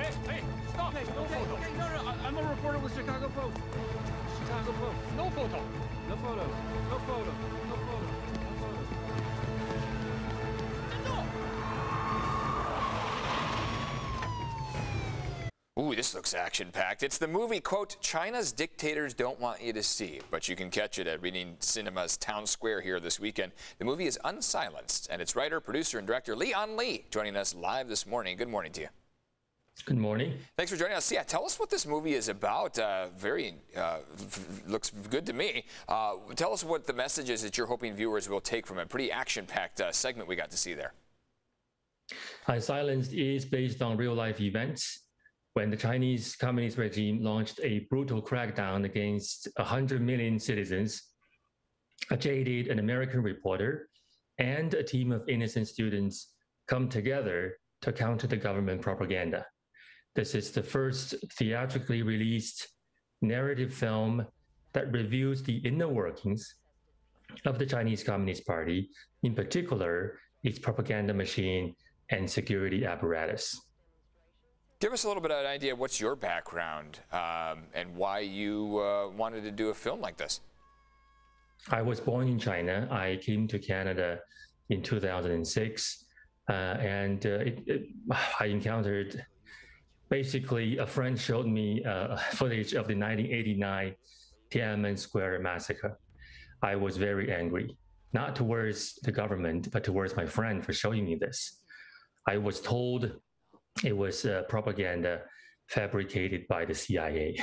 Hey, stop! Hey, no photo. Hey, no, I'm a reporter with Chicago Post. Chicago Post. No photo. No photos. No photos. No photos. No photos. Ooh, this looks action-packed. It's the movie, quote, China's Dictators Don't Want You to See, but you can catch it at Reading Cinema's Town Square here this weekend. The movie is Unsilenced, and its writer, producer, and director, Leon Lee, joining us live this morning. Good morning to you. Good morning. Thanks for joining us. Yeah, tell us what this movie is about. Looks good to me. Tell us what the message is that you're hoping viewers will take from it. Pretty action-packed segment we got to see there. Unsilenced is based on real-life events when the Chinese Communist regime launched a brutal crackdown against 100 million citizens. A jaded and American reporter and a team of innocent students come together to counter the government propaganda. This is the first theatrically released narrative film that reveals the inner workings of the Chinese Communist Party, in particular, its propaganda machine and security apparatus. Give us a little bit of an idea of what's your background and why you wanted to do a film like this. I was born in China. I came to Canada in 2006, and I encountered, basically, a friend showed me footage of the 1989 Tiananmen Square massacre. I was very angry, not towards the government, but towards my friend for showing me this. I was told it was propaganda fabricated by the CIA.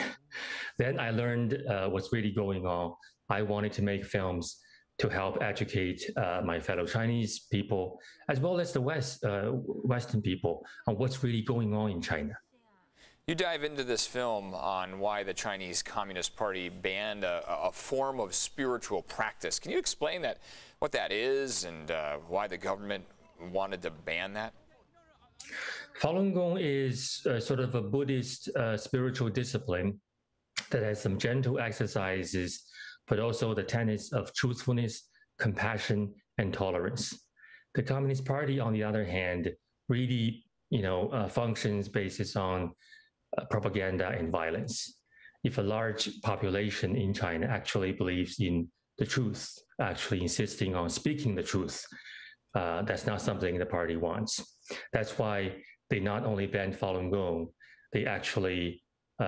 Then I learned what's really going on. I wanted to make films to help educate my fellow Chinese people, as well as the Western people, on what's really going on in China. You dive into this film on why the Chinese Communist Party banned a form of spiritual practice. Can you explain that, what that is, and why the government wanted to ban that? Falun Gong is sort of a Buddhist spiritual discipline that has some gentle exercises, but also the tenets of truthfulness, compassion, and tolerance. The Communist Party, on the other hand, really, functions based on propaganda and violence. If a large population in China actually believes in the truth, actually insisting on speaking the truth, that's not something the party wants. That's why they not only banned Falun Gong, they actually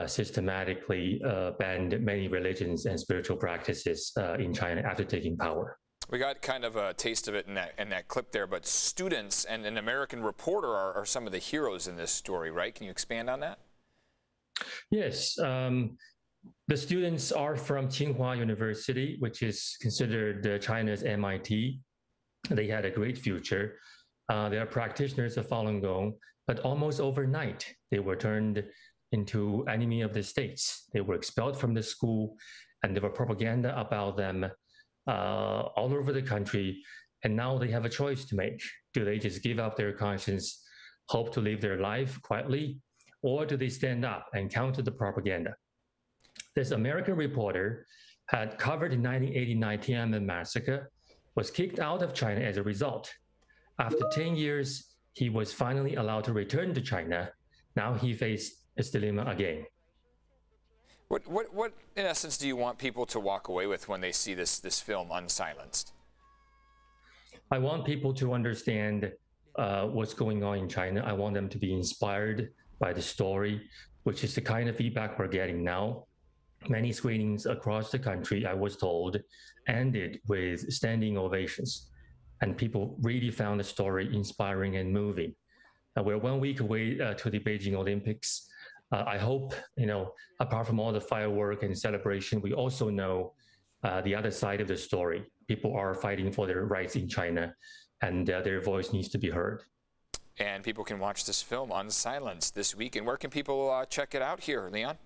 systematically banned many religions and spiritual practices in China after taking power. We got kind of a taste of it in that clip there, but students and an American reporter are some of the heroes in this story, right? Can you expand on that? Yes. The students are from Tsinghua University, which is considered China's MIT. They had a great future. They are practitioners of Falun Gong, but almost overnight, they were turned into enemy of the states. They were expelled from the school, and there were propaganda about them all over the country. And now they have a choice to make. Do they just give up their conscience, hope to live their life quietly, or do they stand up and counter the propaganda? This American reporter had covered the 1989 Tiananmen massacre, was kicked out of China as a result. After 10 years, he was finally allowed to return to China. Now he faced his dilemma again. What in essence, do you want people to walk away with when they see this film, Unsilenced? I want people to understand what's going on in China. I want them to be inspired by the story, which is the kind of feedback we're getting now. Many screenings across the country, I was told, ended with standing ovations. And people really found the story inspiring and moving. We're 1 week away to the Beijing Olympics. I hope, apart from all the firework and celebration, we also know the other side of the story. People are fighting for their rights in China, and their voice needs to be heard. And people can watch this film, Unsilenced, this week. And where can people check it out here, Leon?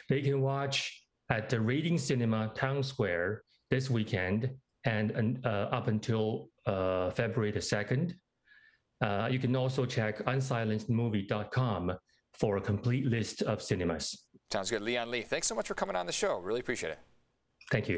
They can watch at the Reading Cinema Town Square this weekend and up until February the 2nd. You can also check unsilencedmovie.com for a complete list of cinemas. Sounds good. Leon Lee, thanks so much for coming on the show. Really appreciate it. Thank you.